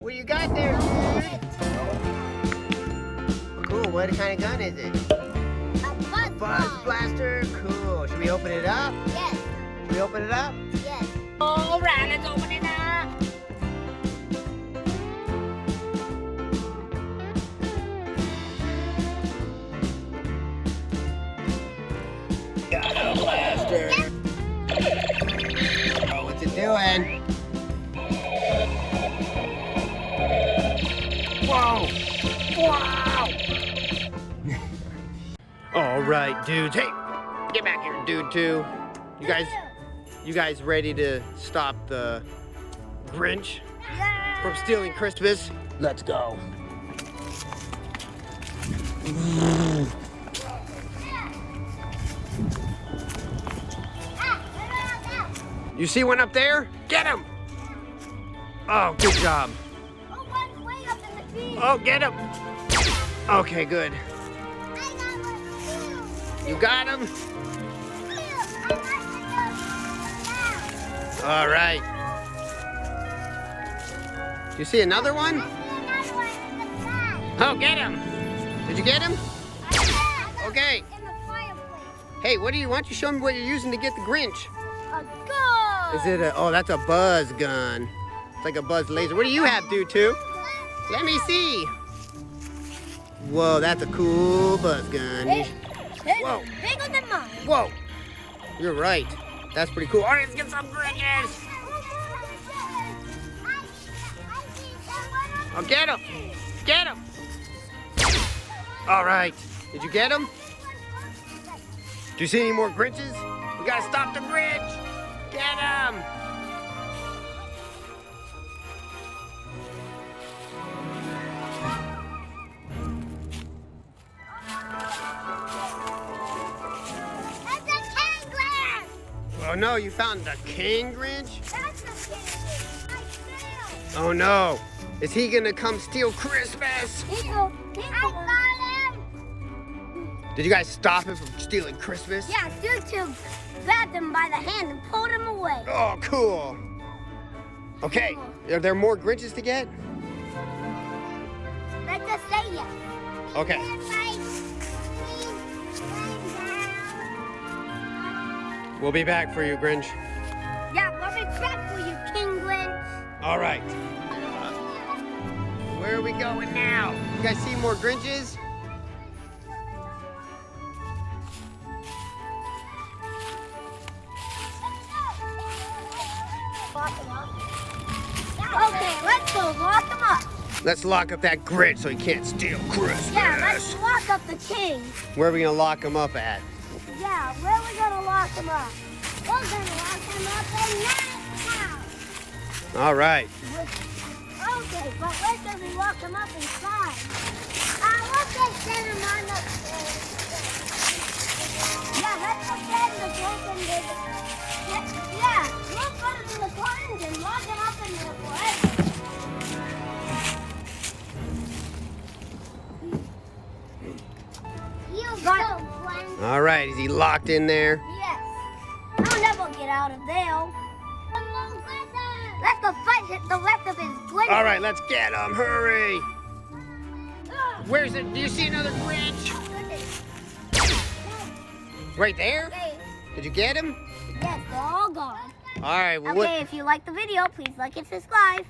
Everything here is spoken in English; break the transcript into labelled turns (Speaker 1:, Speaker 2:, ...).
Speaker 1: What you got there, dude? Cool, what kind of gun is it?
Speaker 2: A
Speaker 1: Buzz Blaster, cool. Should we open it up?
Speaker 2: Yes.
Speaker 1: Should we open it up?
Speaker 2: Yes.
Speaker 3: All right, let's open it up.
Speaker 1: Got a blaster. Oh, what's it doing? Whoa! Wow! All right, dudes. Hey, get back here, dude. Two. You guys ready to stop the Grinch from stealing Christmas? Let's go. You see one up there? Get him! Oh, good job.
Speaker 2: Oh, one's way up in the tree.
Speaker 1: Oh, get him! Okay, good.
Speaker 2: I got one too.
Speaker 1: You got him?
Speaker 2: I
Speaker 1: All right. You see another one?
Speaker 2: see another one in the sky.
Speaker 1: Oh, get him! Did you get him? Okay.
Speaker 2: In the fireplace.
Speaker 1: Hey, why don't you show me what you're using to get the Grinch?
Speaker 2: A gun.
Speaker 1: Is it oh, that's a buzz gun. It's like a buzz laser. What do you have, dude, too? Let me see. Whoa, that's a cool buzz gun. Whoa.
Speaker 2: Bigger than mine.
Speaker 1: Whoa. You're right. That's pretty cool. All right, let's get some Grinches. Oh, get him. Get him. All right. Did you get him? Do you see any more Grinches? We gotta stop the Grinch. Get him. Oh no, you found the King Grinch?
Speaker 2: That's the king. I failed.
Speaker 1: Oh no. Is he gonna come steal Christmas?
Speaker 2: I got him.
Speaker 1: Did you guys stop him from stealing Christmas?
Speaker 2: Yeah, dude two grabbed him by the hand and pulled him away.
Speaker 1: Oh, cool. Okay, are there more Grinches to get?
Speaker 2: Let's just say yes.
Speaker 1: Okay. We'll be back for you, Grinch.
Speaker 2: Yeah, we'll be back for you, King Grinch.
Speaker 1: All right. Where are we going now? You guys see more Grinches?
Speaker 2: Lock him up. Okay, let's go lock him up.
Speaker 1: Let's lock up that Grinch so he can't steal Christmas.
Speaker 2: Yeah, let's lock up the king.
Speaker 1: Where are we gonna lock him up at?
Speaker 2: Yeah, where are we gonna lock him up? We're gonna lock him up in that house.
Speaker 1: All right.
Speaker 2: Okay, but where should we lock him up inside? Let's just set him on the... Yeah, let's just set him the broken baby. Yeah, we'll put him in the curtains and lock him up in there forever. You got him, Glenn.
Speaker 1: All right, is he locked in there?
Speaker 2: Yes. I'll never get out of there. Let's go fight the rest of his Grinch.
Speaker 1: All right, let's get him. Hurry. Where's it? Do you see another Grinch? Right there? Did you get him?
Speaker 2: Yes, they're all gone.
Speaker 1: All right. Well,
Speaker 2: Okay, if you like the video, please like and subscribe.